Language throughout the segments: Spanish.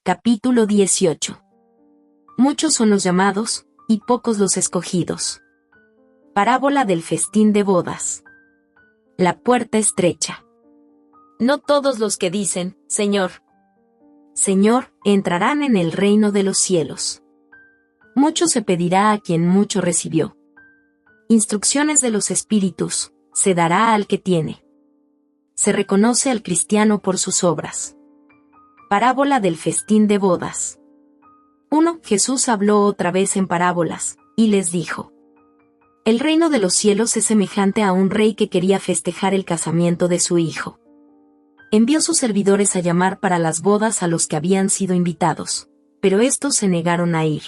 Capítulo 18. Muchos son los llamados, y pocos los escogidos. Parábola del festín de bodas. La puerta estrecha. No todos los que dicen, Señor, Señor, entrarán en el reino de los cielos. Mucho se pedirá a quien mucho recibió. Instrucciones de los espíritus, se dará al que tiene. Se reconoce al cristiano por sus obras. Parábola del festín de bodas. 1. Jesús habló otra vez en parábolas, y les dijo: El reino de los cielos es semejante a un rey que quería festejar el casamiento de su hijo. Envió sus servidores a llamar para las bodas a los que habían sido invitados, pero estos se negaron a ir.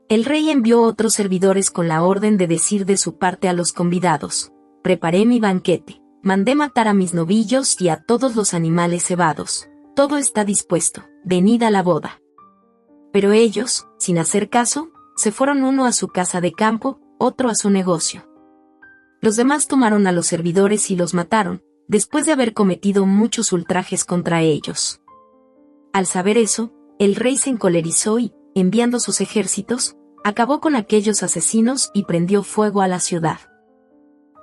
El rey envió otros servidores con la orden de decir de su parte a los convidados: Preparé mi banquete, mandé matar a mis novillos y a todos los animales cebados. Todo está dispuesto, venid a la boda. Pero ellos, sin hacer caso, se fueron uno a su casa de campo, otro a su negocio. Los demás tomaron a los servidores y los mataron, después de haber cometido muchos ultrajes contra ellos. Al saber eso, el rey se encolerizó y, enviando sus ejércitos, acabó con aquellos asesinos y prendió fuego a la ciudad.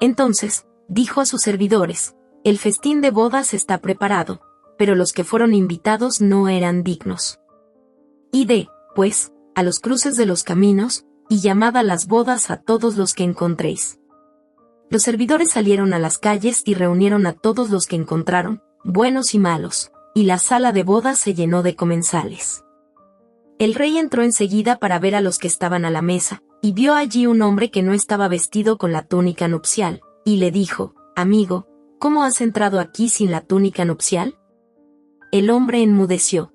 Entonces, dijo a sus servidores: El festín de bodas está preparado, pero los que fueron invitados no eran dignos. Id, pues, a los cruces de los caminos, y llamad a las bodas a todos los que encontréis. Los servidores salieron a las calles y reunieron a todos los que encontraron, buenos y malos, y la sala de bodas se llenó de comensales. El rey entró enseguida para ver a los que estaban a la mesa, y vio allí un hombre que no estaba vestido con la túnica nupcial, y le dijo: Amigo, ¿cómo has entrado aquí sin la túnica nupcial? El hombre enmudeció.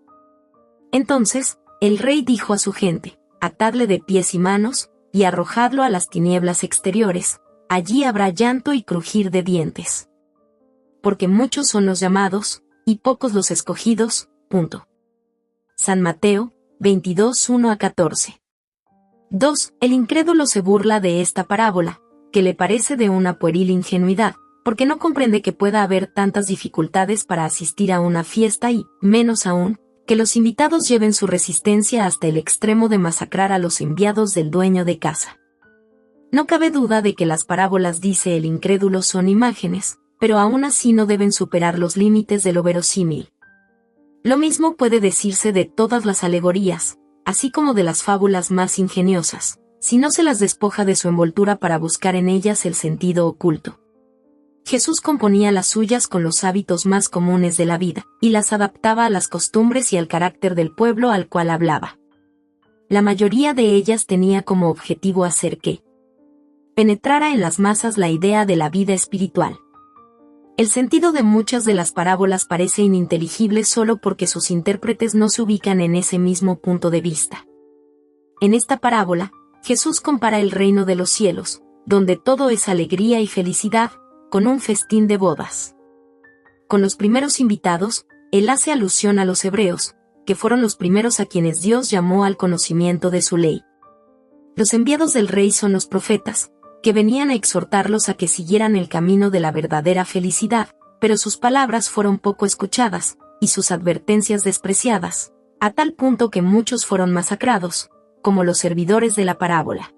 Entonces, el rey dijo a su gente: Atadle de pies y manos, y arrojadlo a las tinieblas exteriores, allí habrá llanto y crujir de dientes. Porque muchos son los llamados, y pocos los escogidos. San Mateo 22, 1-14. 2. El incrédulo se burla de esta parábola, que le parece de una pueril ingenuidad, porque no comprende que pueda haber tantas dificultades para asistir a una fiesta y, menos aún, que los invitados lleven su resistencia hasta el extremo de masacrar a los enviados del dueño de casa. No cabe duda de que las parábolas, dice el incrédulo, son imágenes, pero aún así no deben superar los límites de lo verosímil. Lo mismo puede decirse de todas las alegorías, así como de las fábulas más ingeniosas, si no se las despoja de su envoltura para buscar en ellas el sentido oculto. Jesús componía las suyas con los hábitos más comunes de la vida, y las adaptaba a las costumbres y al carácter del pueblo al cual hablaba. La mayoría de ellas tenía como objetivo hacer que penetrara en las masas la idea de la vida espiritual. El sentido de muchas de las parábolas parece ininteligible solo porque sus intérpretes no se ubican en ese mismo punto de vista. En esta parábola, Jesús compara el reino de los cielos, donde todo es alegría y felicidad, con un festín de bodas. Con los primeros invitados, él hace alusión a los hebreos, que fueron los primeros a quienes Dios llamó al conocimiento de su ley. Los enviados del rey son los profetas, que venían a exhortarlos a que siguieran el camino de la verdadera felicidad, pero sus palabras fueron poco escuchadas, y sus advertencias despreciadas, a tal punto que muchos fueron masacrados, como los servidores de la parábola.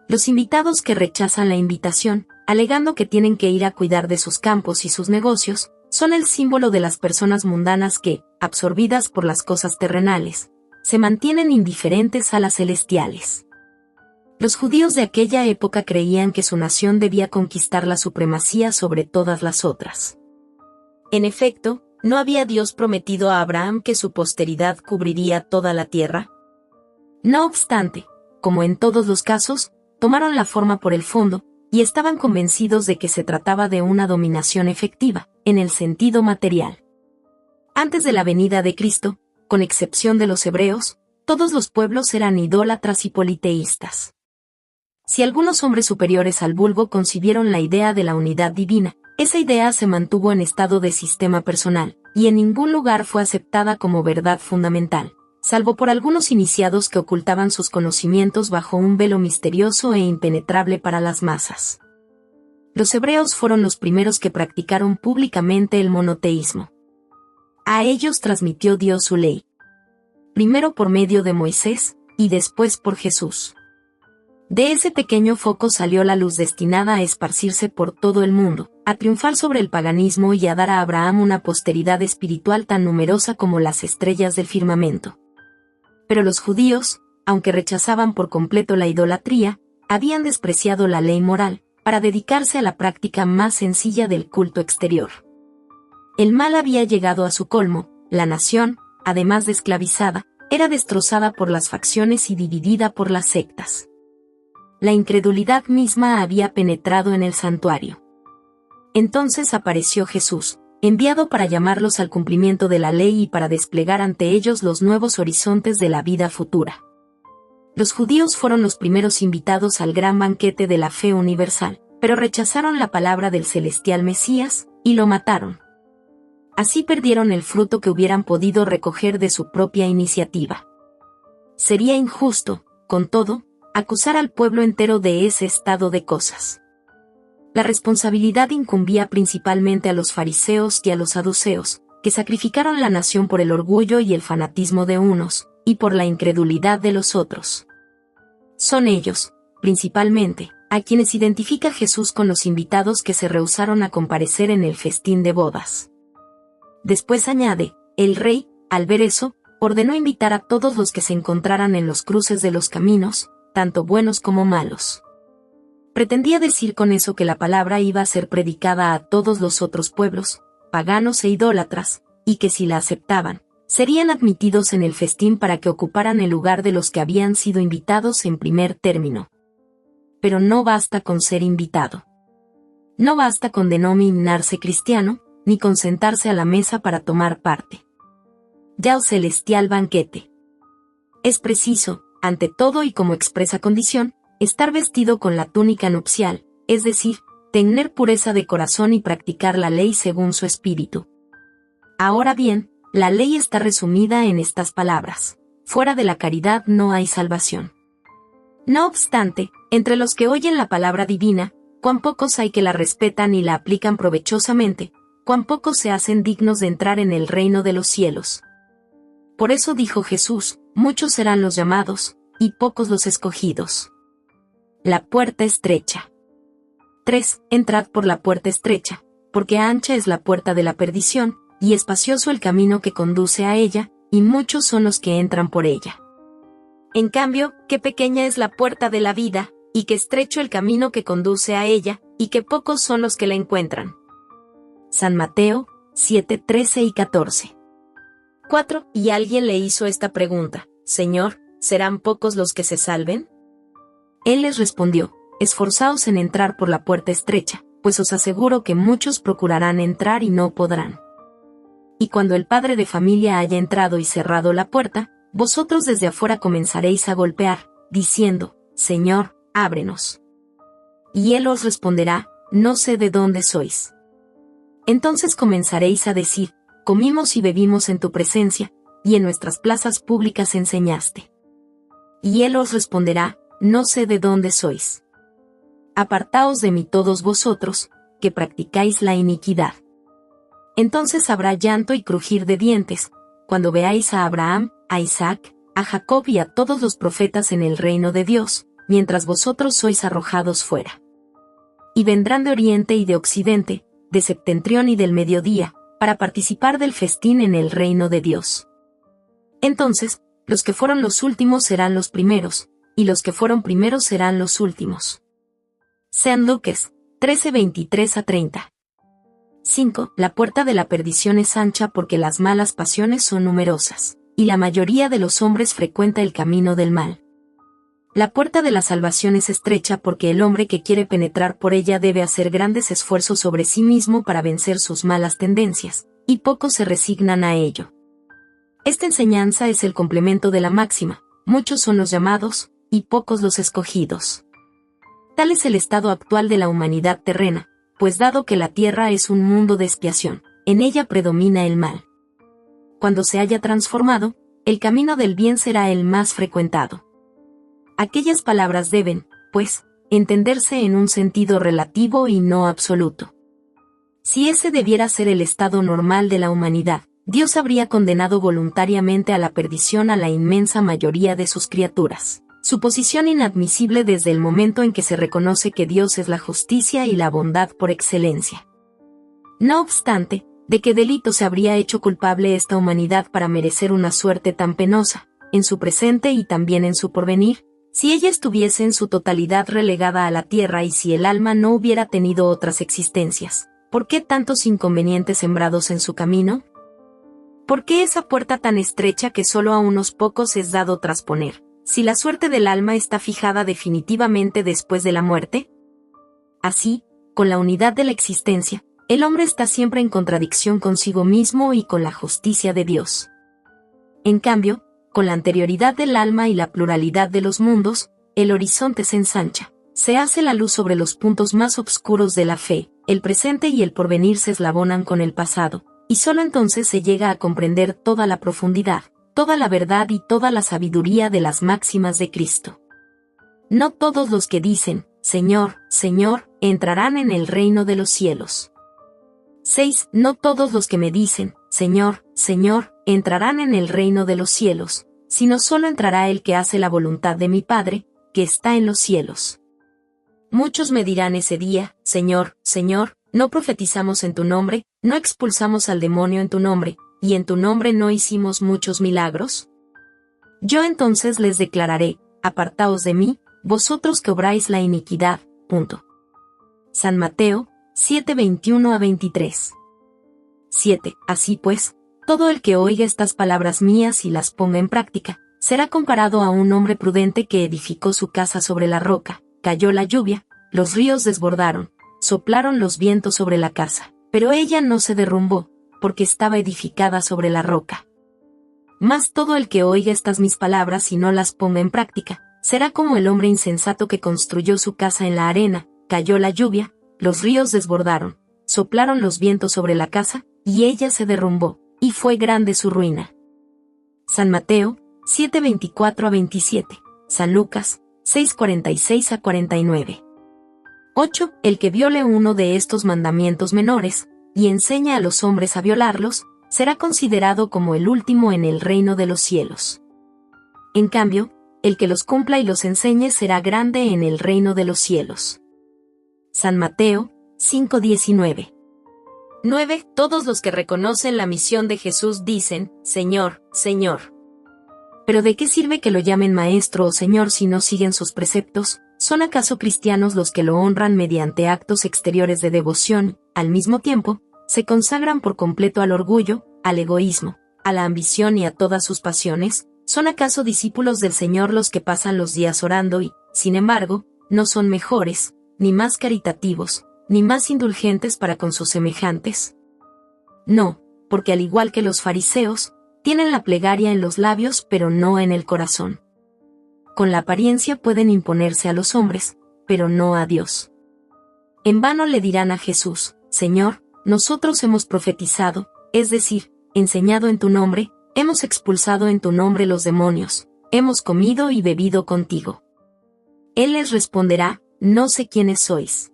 Los invitados que rechazan la invitación, alegando que tienen que ir a cuidar de sus campos y sus negocios, son el símbolo de las personas mundanas que, absorbidas por las cosas terrenales, se mantienen indiferentes a las celestiales. Los judíos de aquella época creían que su nación debía conquistar la supremacía sobre todas las otras. En efecto, ¿no había Dios prometido a Abraham que su posteridad cubriría toda la tierra? No obstante, como en todos los casos, tomaron la forma por el fondo, y estaban convencidos de que se trataba de una dominación efectiva, en el sentido material. Antes de la venida de Cristo, con excepción de los hebreos, todos los pueblos eran idólatras y politeístas. Si algunos hombres superiores al vulgo concibieron la idea de la unidad divina, esa idea se mantuvo en estado de sistema personal, y en ningún lugar fue aceptada como verdad fundamental, salvo por algunos iniciados que ocultaban sus conocimientos bajo un velo misterioso e impenetrable para las masas. Los hebreos fueron los primeros que practicaron públicamente el monoteísmo. A ellos transmitió Dios su ley. primero por medio de Moisés, y después por Jesús. De ese pequeño foco salió la luz destinada a esparcirse por todo el mundo, a triunfar sobre el paganismo y a dar a Abraham una posteridad espiritual tan numerosa como las estrellas del firmamento. Pero los judíos, aunque rechazaban por completo la idolatría, habían despreciado la ley moral, para dedicarse a la práctica más sencilla del culto exterior. El mal había llegado a su colmo, la nación, además de esclavizada, era destrozada por las facciones y dividida por las sectas. La incredulidad misma había penetrado en el santuario. Entonces apareció Jesús, enviado para llamarlos al cumplimiento de la ley y para desplegar ante ellos los nuevos horizontes de la vida futura. Los judíos fueron los primeros invitados al gran banquete de la fe universal, pero rechazaron la palabra del celestial Mesías, y lo mataron. Así perdieron el fruto que hubieran podido recoger de su propia iniciativa. Sería injusto, con todo, acusar al pueblo entero de ese estado de cosas. La responsabilidad incumbía principalmente a los fariseos y a los saduceos, que sacrificaron la nación por el orgullo y el fanatismo de unos, y por la incredulidad de los otros. Son ellos, principalmente, a quienes identifica Jesús con los invitados que se rehusaron a comparecer en el festín de bodas. Después añade, el rey, al ver eso, ordenó invitar a todos los que se encontraran en los cruces de los caminos, tanto buenos como malos. Pretendía decir con eso que la palabra iba a ser predicada a todos los otros pueblos, paganos e idólatras, y que si la aceptaban, serían admitidos en el festín para que ocuparan el lugar de los que habían sido invitados en primer término. Pero no basta con ser invitado. No basta con denominarse cristiano, ni con sentarse a la mesa para tomar parte. Ya el celestial banquete. Es preciso, ante todo y como expresa condición, estar vestido con la túnica nupcial, es decir, tener pureza de corazón y practicar la ley según su espíritu. Ahora bien, la ley está resumida en estas palabras: fuera de la caridad no hay salvación. No obstante, entre los que oyen la palabra divina, cuán pocos hay que la respetan y la aplican provechosamente, cuán pocos se hacen dignos de entrar en el reino de los cielos. Por eso dijo Jesús, muchos serán los llamados, y pocos los escogidos. La puerta estrecha. 3. Entrad por la puerta estrecha, porque ancha es la puerta de la perdición, y espacioso el camino que conduce a ella, y muchos son los que entran por ella. En cambio, qué pequeña es la puerta de la vida, y qué estrecho el camino que conduce a ella, y qué pocos son los que la encuentran. San Mateo, 7, 13 y 14. 4. Y alguien le hizo esta pregunta: Señor, ¿serán pocos los que se salven? Él les respondió: esforzaos en entrar por la puerta estrecha, pues os aseguro que muchos procurarán entrar y no podrán. Y cuando el padre de familia haya entrado y cerrado la puerta, vosotros desde afuera comenzaréis a golpear, diciendo: Señor, ábrenos. Y él os responderá: no sé de dónde sois. Entonces comenzaréis a decir: comimos y bebimos en tu presencia, y en nuestras plazas públicas enseñaste. Y él os responderá: no sé de dónde sois. Apartaos de mí todos vosotros, que practicáis la iniquidad. Entonces habrá llanto y crujir de dientes, cuando veáis a Abraham, a Isaac, a Jacob y a todos los profetas en el reino de Dios, mientras vosotros sois arrojados fuera. Y vendrán de oriente y de occidente, de septentrión y del mediodía, para participar del festín en el reino de Dios. Entonces, los que fueron los últimos serán los primeros, y los que fueron primeros serán los últimos. San Lucas, 13:23-30. 5. La puerta de la perdición es ancha porque las malas pasiones son numerosas, y la mayoría de los hombres frecuenta el camino del mal. La puerta de la salvación es estrecha porque el hombre que quiere penetrar por ella debe hacer grandes esfuerzos sobre sí mismo para vencer sus malas tendencias, y pocos se resignan a ello. Esta enseñanza es el complemento de la máxima: muchos son los llamados, y pocos los escogidos. Tal es el estado actual de la humanidad terrena, pues dado que la tierra es un mundo de expiación, en ella predomina el mal. Cuando se haya transformado, el camino del bien será el más frecuentado. Aquellas palabras deben, pues, entenderse en un sentido relativo y no absoluto. Si ese debiera ser el estado normal de la humanidad, Dios habría condenado voluntariamente a la perdición a la inmensa mayoría de sus criaturas. Suposición inadmisible desde el momento en que se reconoce que Dios es la justicia y la bondad por excelencia. No obstante, ¿de qué delito se habría hecho culpable esta humanidad para merecer una suerte tan penosa, en su presente y también en su porvenir, si ella estuviese en su totalidad relegada a la tierra y si el alma no hubiera tenido otras existencias? ¿Por qué tantos inconvenientes sembrados en su camino? ¿Por qué esa puerta tan estrecha que solo a unos pocos es dado trasponer, si la suerte del alma está fijada definitivamente después de la muerte? Así, con la unidad de la existencia, el hombre está siempre en contradicción consigo mismo y con la justicia de Dios. En cambio, con la anterioridad del alma y la pluralidad de los mundos, el horizonte se ensancha, se hace la luz sobre los puntos más oscuros de la fe, el presente y el porvenir se eslabonan con el pasado, y solo entonces se llega a comprender toda la profundidad, toda la verdad y toda la sabiduría de las máximas de Cristo. No todos los que dicen, Señor, Señor, entrarán en el reino de los cielos. 6. No todos los que me dicen, Señor, Señor, entrarán en el reino de los cielos, sino solo entrará el que hace la voluntad de mi Padre, que está en los cielos. Muchos me dirán ese día, Señor, Señor, no profetizamos en tu nombre, no expulsamos al demonio en tu nombre, y en tu nombre no hicimos muchos milagros. Yo entonces les declararé, apartaos de mí, vosotros que obráis la iniquidad. San Mateo 7:21-23. 7. Así pues, todo el que oiga estas palabras mías y las ponga en práctica, será comparado a un hombre prudente que edificó su casa sobre la roca. Cayó la lluvia, los ríos desbordaron, soplaron los vientos sobre la casa, pero ella no se derrumbó, porque estaba edificada sobre la roca. Mas todo el que oiga estas mis palabras y no las ponga en práctica, será como el hombre insensato que construyó su casa en la arena. Cayó la lluvia, los ríos desbordaron, soplaron los vientos sobre la casa, y ella se derrumbó, y fue grande su ruina. San Mateo 7:24-27, San Lucas 6:46-49. 8. El que viole uno de estos mandamientos menores, y enseña a los hombres a violarlos, será considerado como el último en el reino de los cielos. En cambio, el que los cumpla y los enseñe será grande en el reino de los cielos. San Mateo 5:19. 9. Todos los que reconocen la misión de Jesús dicen, Señor, Señor. ¿Pero de qué sirve que lo llamen Maestro o Señor si no siguen sus preceptos? ¿Son acaso cristianos los que lo honran mediante actos exteriores de devoción? Al mismo tiempo, se consagran por completo al orgullo, al egoísmo, a la ambición y a todas sus pasiones. ¿Son acaso discípulos del Señor los que pasan los días orando y, sin embargo, no son mejores, ni más caritativos, ni más indulgentes para con sus semejantes? No, porque al igual que los fariseos, tienen la plegaria en los labios pero no en el corazón. Con la apariencia pueden imponerse a los hombres, pero no a Dios. En vano le dirán a Jesús, Señor, nosotros hemos profetizado, es decir, enseñado en tu nombre, hemos expulsado en tu nombre los demonios, hemos comido y bebido contigo. Él les responderá, no sé quiénes sois.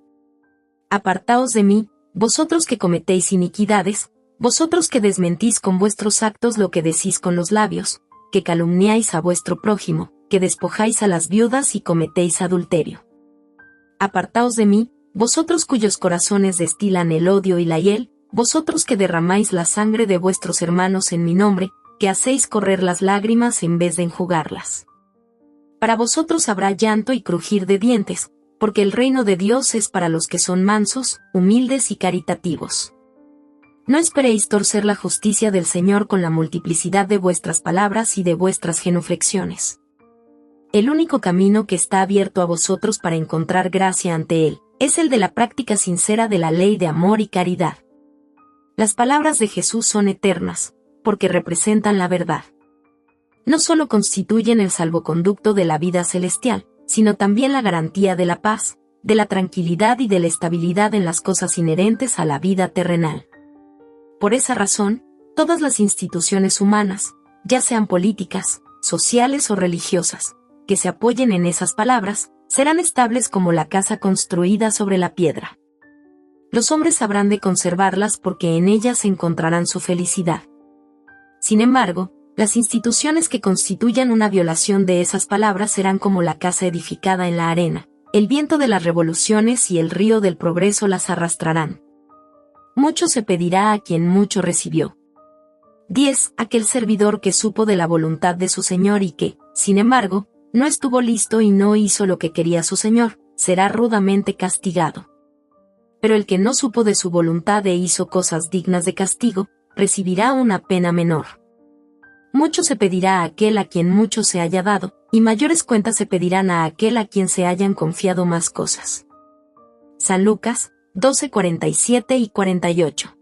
Apartaos de mí, vosotros que cometéis iniquidades, vosotros que desmentís con vuestros actos lo que decís con los labios, que calumniáis a vuestro prójimo, que despojáis a las viudas y cometéis adulterio. Apartaos de mí, vosotros cuyos corazones destilan el odio y la hiel, vosotros que derramáis la sangre de vuestros hermanos en mi nombre, que hacéis correr las lágrimas en vez de enjugarlas. Para vosotros habrá llanto y crujir de dientes, porque el reino de Dios es para los que son mansos, humildes y caritativos. No esperéis torcer la justicia del Señor con la multiplicidad de vuestras palabras y de vuestras genuflexiones. El único camino que está abierto a vosotros para encontrar gracia ante Él, es el de la práctica sincera de la ley de amor y caridad. Las palabras de Jesús son eternas, porque representan la verdad. No solo constituyen el salvoconducto de la vida celestial, sino también la garantía de la paz, de la tranquilidad y de la estabilidad en las cosas inherentes a la vida terrenal. Por esa razón, todas las instituciones humanas, ya sean políticas, sociales o religiosas, que se apoyen en esas palabras, serán estables como la casa construida sobre la piedra. Los hombres habrán de conservarlas porque en ellas encontrarán su felicidad. Sin embargo, las instituciones que constituyan una violación de esas palabras serán como la casa edificada en la arena. El viento de las revoluciones y el río del progreso las arrastrarán. Mucho se pedirá a quien mucho recibió. 10. Aquel servidor que supo de la voluntad de su señor y que, sin embargo, no estuvo listo y no hizo lo que quería su señor, será rudamente castigado. Pero el que no supo de su voluntad e hizo cosas dignas de castigo, recibirá una pena menor. Mucho se pedirá a aquel a quien mucho se haya dado, y mayores cuentas se pedirán a aquel a quien se hayan confiado más cosas. San Lucas 12:47 y 48.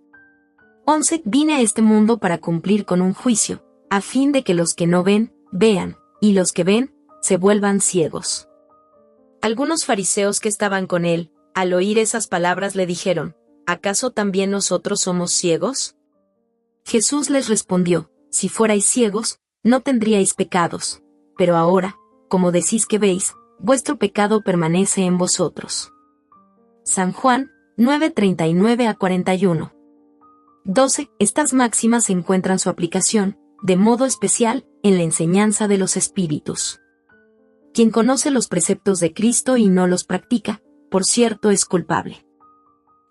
11. Vine a este mundo para cumplir con un juicio, a fin de que los que no ven, vean, y los que ven, se vuelvan ciegos. Algunos fariseos que estaban con él, al oír esas palabras le dijeron, ¿acaso también nosotros somos ciegos? Jesús les respondió, si fuerais ciegos, no tendríais pecados, pero ahora, como decís que veis, vuestro pecado permanece en vosotros. San Juan 9:39 a 41. 12. Estas máximas encuentran su aplicación, de modo especial, en la enseñanza de los espíritus. Quien conoce los preceptos de Cristo y no los practica, por cierto es culpable.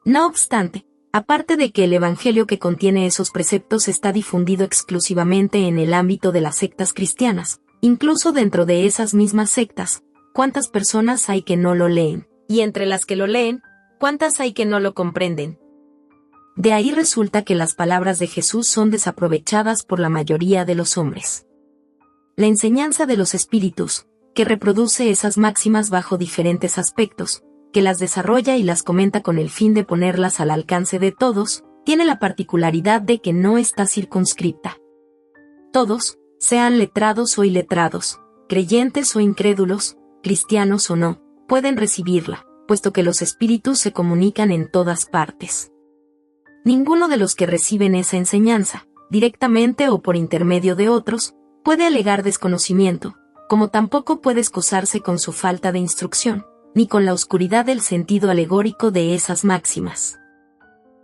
No obstante, aparte de que el Evangelio que contiene esos preceptos está difundido exclusivamente en el ámbito de las sectas cristianas, incluso dentro de esas mismas sectas, ¿cuántas personas hay que no lo leen? Y entre las que lo leen, ¿cuántas hay que no lo comprenden? De ahí resulta que las palabras de Jesús son desaprovechadas por la mayoría de los hombres. La enseñanza de los espíritus, que reproduce esas máximas bajo diferentes aspectos, que las desarrolla y las comenta con el fin de ponerlas al alcance de todos, tiene la particularidad de que no está circunscripta. Todos, sean letrados o iletrados, creyentes o incrédulos, cristianos o no, pueden recibirla, puesto que los espíritus se comunican en todas partes. Ninguno de los que reciben esa enseñanza, directamente o por intermedio de otros, puede alegar desconocimiento, como tampoco puede excusarse con su falta de instrucción, ni con la oscuridad del sentido alegórico de esas máximas.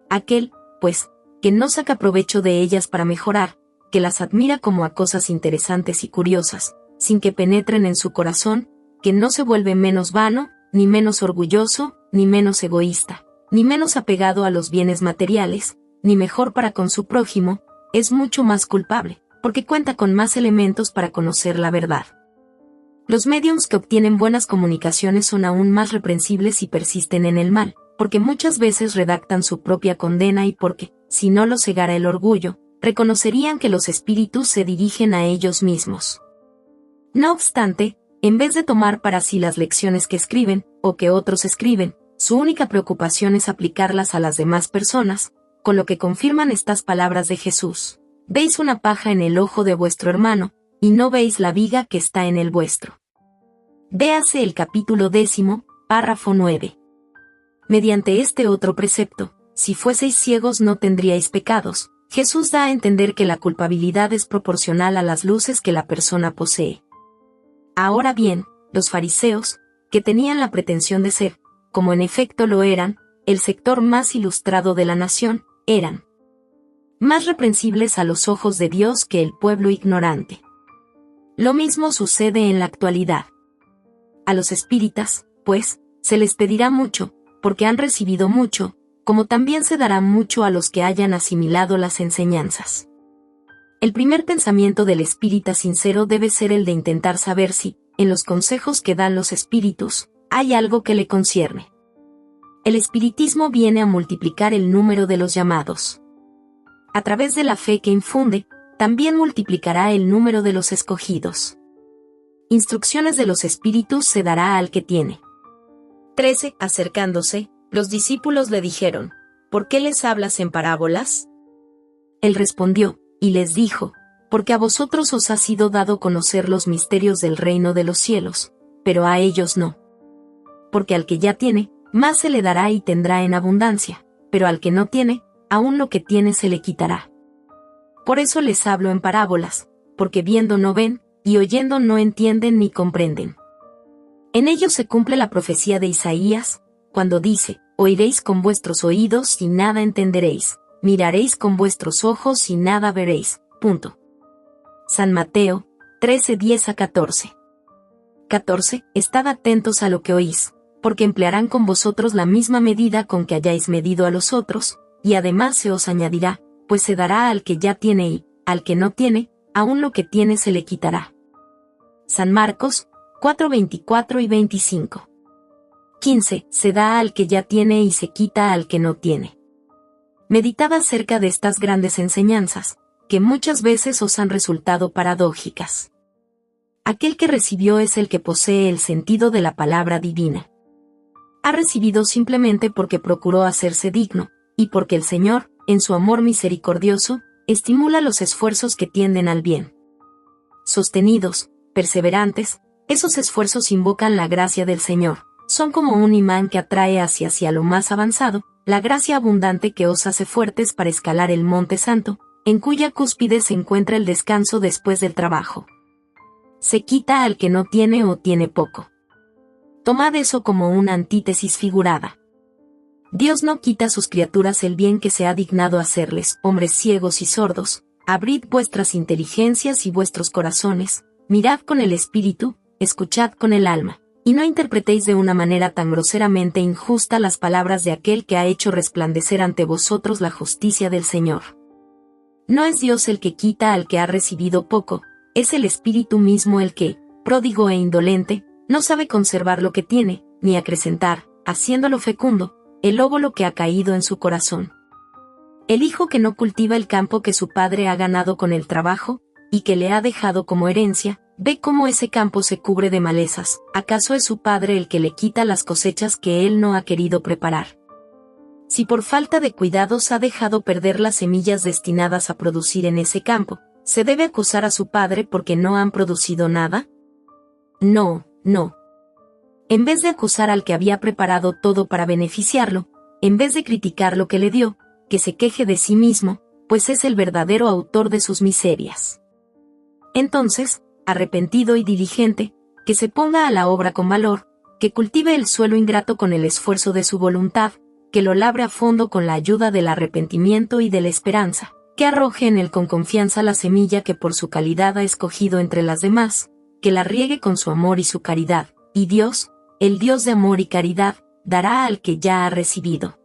Aquel, pues, que no saca provecho de ellas para mejorar, que las admira como a cosas interesantes y curiosas, sin que penetren en su corazón, que no se vuelve menos vano, ni menos orgulloso, ni menos egoísta, ni menos apegado a los bienes materiales, ni mejor para con su prójimo, es mucho más culpable, porque cuenta con más elementos para conocer la verdad. Los médiums que obtienen buenas comunicaciones son aún más reprensibles y persisten en el mal, porque muchas veces redactan su propia condena y porque, si no los cegara el orgullo, reconocerían que los espíritus se dirigen a ellos mismos. No obstante, en vez de tomar para sí las lecciones que escriben, o que otros escriben, su única preocupación es aplicarlas a las demás personas, con lo que confirman estas palabras de Jesús. Veis una paja en el ojo de vuestro hermano, y no veis la viga que está en el vuestro. Véase el capítulo 10, párrafo 9. Mediante este otro precepto, si fueseis ciegos no tendríais pecados, Jesús da a entender que la culpabilidad es proporcional a las luces que la persona posee. Ahora bien, los fariseos, que tenían la pretensión de ser, como en efecto lo eran, el sector más ilustrado de la nación, eran más reprensibles a los ojos de Dios que el pueblo ignorante. Lo mismo sucede en la actualidad. A los espíritas, pues, se les pedirá mucho, porque han recibido mucho, como también se dará mucho a los que hayan asimilado las enseñanzas. El primer pensamiento del espírita sincero debe ser el de intentar saber si, en los consejos que dan los espíritus, hay algo que le concierne. El espiritismo viene a multiplicar el número de los llamados. A través de la fe que infunde, también multiplicará el número de los escogidos. Instrucciones de los espíritus se dará al que tiene. 13. Acercándose, los discípulos le dijeron, ¿por qué les hablas en parábolas? Él respondió, y les dijo, porque a vosotros os ha sido dado conocer los misterios del reino de los cielos, pero a ellos no. Porque al que ya tiene, más se le dará y tendrá en abundancia, pero al que no tiene, aún lo que tiene se le quitará. Por eso les hablo en parábolas, porque viendo no ven, y oyendo no entienden ni comprenden. En ello se cumple la profecía de Isaías, cuando dice, oiréis con vuestros oídos y nada entenderéis, miraréis con vuestros ojos y nada veréis, San Mateo 13:10-14. 14. Estad atentos a lo que oís, porque emplearán con vosotros la misma medida con que hayáis medido a los otros, y además se os añadirá, pues se dará al que ya tiene y, al que no tiene, aún lo que tiene se le quitará. San Marcos 4:24 y 25. 15. Se da al que ya tiene y se quita al que no tiene. Meditad acerca de estas grandes enseñanzas, que muchas veces os han resultado paradójicas. Aquel que recibió es el que posee el sentido de la palabra divina. Ha recibido simplemente porque procuró hacerse digno, y porque el Señor, en su amor misericordioso, estimula los esfuerzos que tienden al bien. Sostenidos, perseverantes, esos esfuerzos invocan la gracia del Señor, son como un imán que atrae hacia lo más avanzado, la gracia abundante que os hace fuertes para escalar el Monte Santo, en cuya cúspide se encuentra el descanso después del trabajo. Se quita al que no tiene o tiene poco. Tomad eso como una antítesis figurada. Dios no quita a sus criaturas el bien que se ha dignado hacerles, hombres ciegos y sordos, abrid vuestras inteligencias y vuestros corazones, mirad con el espíritu, escuchad con el alma, y no interpretéis de una manera tan groseramente injusta las palabras de aquel que ha hecho resplandecer ante vosotros la justicia del Señor. No es Dios el que quita al que ha recibido poco, es el Espíritu mismo el que, pródigo e indolente, no sabe conservar lo que tiene, ni acrecentar, haciéndolo fecundo, el óvulo que ha caído en su corazón. El hijo que no cultiva el campo que su padre ha ganado con el trabajo, y que le ha dejado como herencia, ve cómo ese campo se cubre de malezas. ¿Acaso es su padre el que le quita las cosechas que él no ha querido preparar? Si por falta de cuidados ha dejado perder las semillas destinadas a producir en ese campo, ¿se debe acusar a su padre porque no han producido nada? No. En vez de acusar al que había preparado todo para beneficiarlo, en vez de criticar lo que le dio, que se queje de sí mismo, pues es el verdadero autor de sus miserias. Entonces, arrepentido y diligente, que se ponga a la obra con valor, que cultive el suelo ingrato con el esfuerzo de su voluntad, que lo labre a fondo con la ayuda del arrepentimiento y de la esperanza, que arroje en él con confianza la semilla que por su calidad ha escogido entre las demás, que la riegue con su amor y su caridad, y Dios, el Dios de amor y caridad, dará al que ya ha recibido.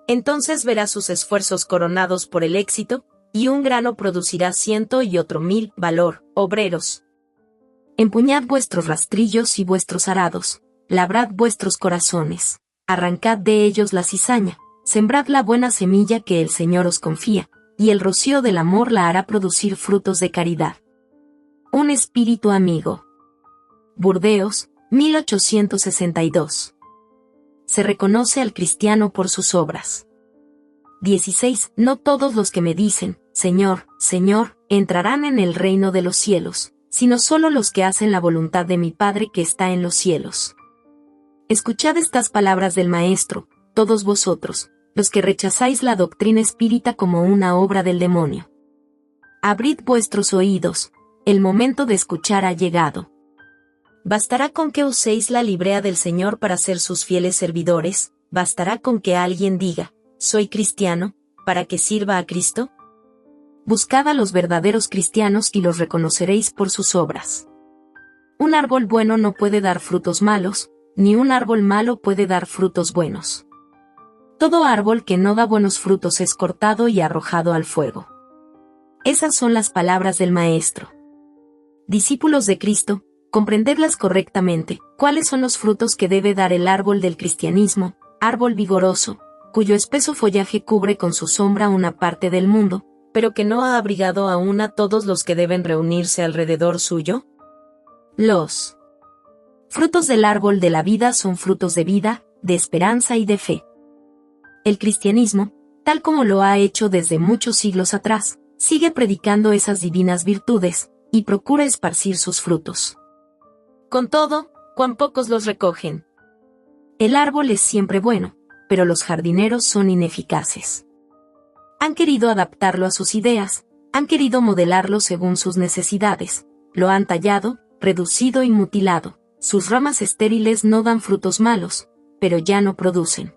Entonces verá sus esfuerzos coronados por el éxito, y un grano producirá 100 y otro 1000, valor, obreros. Empuñad vuestros rastrillos y vuestros arados, labrad vuestros corazones, arrancad de ellos la cizaña, sembrad la buena semilla que el Señor os confía, y el rocío del amor la hará producir frutos de caridad. Un espíritu amigo. Burdeos, 1862. Se reconoce al cristiano por sus obras. 16. No todos los que me dicen, Señor, Señor, entrarán en el reino de los cielos, sino solo los que hacen la voluntad de mi Padre que está en los cielos. Escuchad estas palabras del Maestro, todos vosotros, los que rechazáis la doctrina espírita como una obra del demonio. Abrid vuestros oídos, el momento de escuchar ha llegado. ¿Bastará con que uséis la librea del Señor para ser sus fieles servidores? ¿Bastará con que alguien diga, soy cristiano, para que sirva a Cristo? Buscad a los verdaderos cristianos y los reconoceréis por sus obras. Un árbol bueno no puede dar frutos malos, ni un árbol malo puede dar frutos buenos. Todo árbol que no da buenos frutos es cortado y arrojado al fuego. Esas son las palabras del Maestro. Discípulos de Cristo, comprendedlas correctamente. ¿Cuáles son los frutos que debe dar el árbol del cristianismo? Árbol vigoroso, cuyo espeso follaje cubre con su sombra una parte del mundo, pero que no ha abrigado aún a todos los que deben reunirse alrededor suyo. Los frutos del árbol de la vida son frutos de vida, de esperanza y de fe. El cristianismo, tal como lo ha hecho desde muchos siglos atrás, sigue predicando esas divinas virtudes, y procura esparcir sus frutos. Con todo, cuán pocos los recogen. El árbol es siempre bueno, pero los jardineros son ineficaces. Han querido adaptarlo a sus ideas, han querido modelarlo según sus necesidades, lo han tallado, reducido y mutilado. Sus ramas estériles no dan frutos malos, pero ya no producen.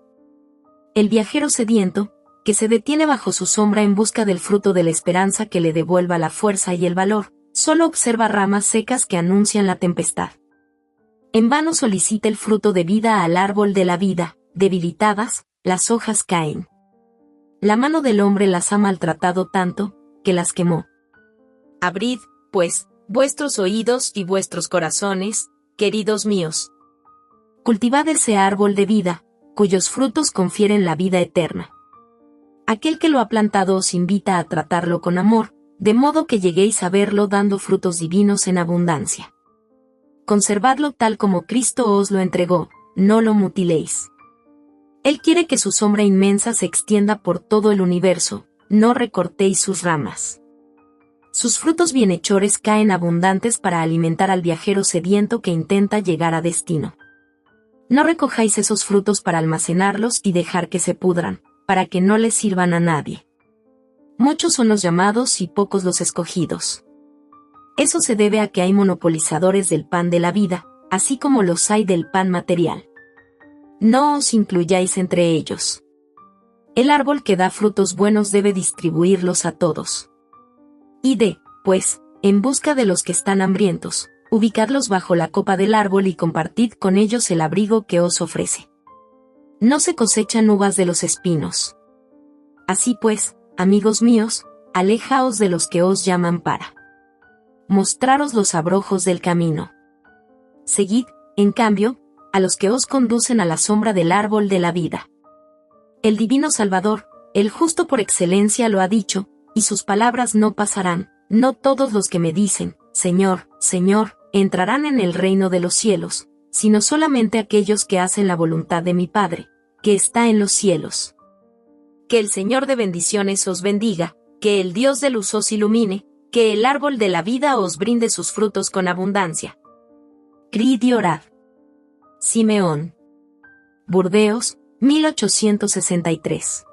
El viajero sediento, que se detiene bajo su sombra en busca del fruto de la esperanza que le devuelva la fuerza y el valor, solo observa ramas secas que anuncian la tempestad. En vano solicita el fruto de vida al árbol de la vida, debilitadas, las hojas caen. La mano del hombre las ha maltratado tanto, que las quemó. Abrid, pues, vuestros oídos y vuestros corazones, queridos míos. Cultivad ese árbol de vida, cuyos frutos confieren la vida eterna. Aquel que lo ha plantado os invita a tratarlo con amor, de modo que lleguéis a verlo dando frutos divinos en abundancia. Conservadlo tal como Cristo os lo entregó, no lo mutiléis. Él quiere que su sombra inmensa se extienda por todo el universo, no recortéis sus ramas. Sus frutos bienhechores caen abundantes para alimentar al viajero sediento que intenta llegar a destino. No recojáis esos frutos para almacenarlos y dejar que se pudran, para que no les sirvan a nadie. Muchos son los llamados y pocos los escogidos. Eso se debe a que hay monopolizadores del pan de la vida, así como los hay del pan material. No os incluyáis entre ellos. El árbol que da frutos buenos debe distribuirlos a todos. Id, pues, en busca de los que están hambrientos, ubicadlos bajo la copa del árbol y compartid con ellos el abrigo que os ofrece. No se cosechan uvas de los espinos. Así pues, amigos míos, alejaos de los que os llaman para mostraros los abrojos del camino. Seguid, en cambio, a los que os conducen a la sombra del árbol de la vida. El divino Salvador, el justo por excelencia lo ha dicho, y sus palabras no pasarán. No todos los que me dicen, Señor, Señor, entrarán en el reino de los cielos, sino solamente aquellos que hacen la voluntad de mi Padre, que está en los cielos. Que el Señor de bendiciones os bendiga, que el Dios de luz os ilumine, que el árbol de la vida os brinde sus frutos con abundancia. Crid y orad. Simeón. Burdeos, 1863.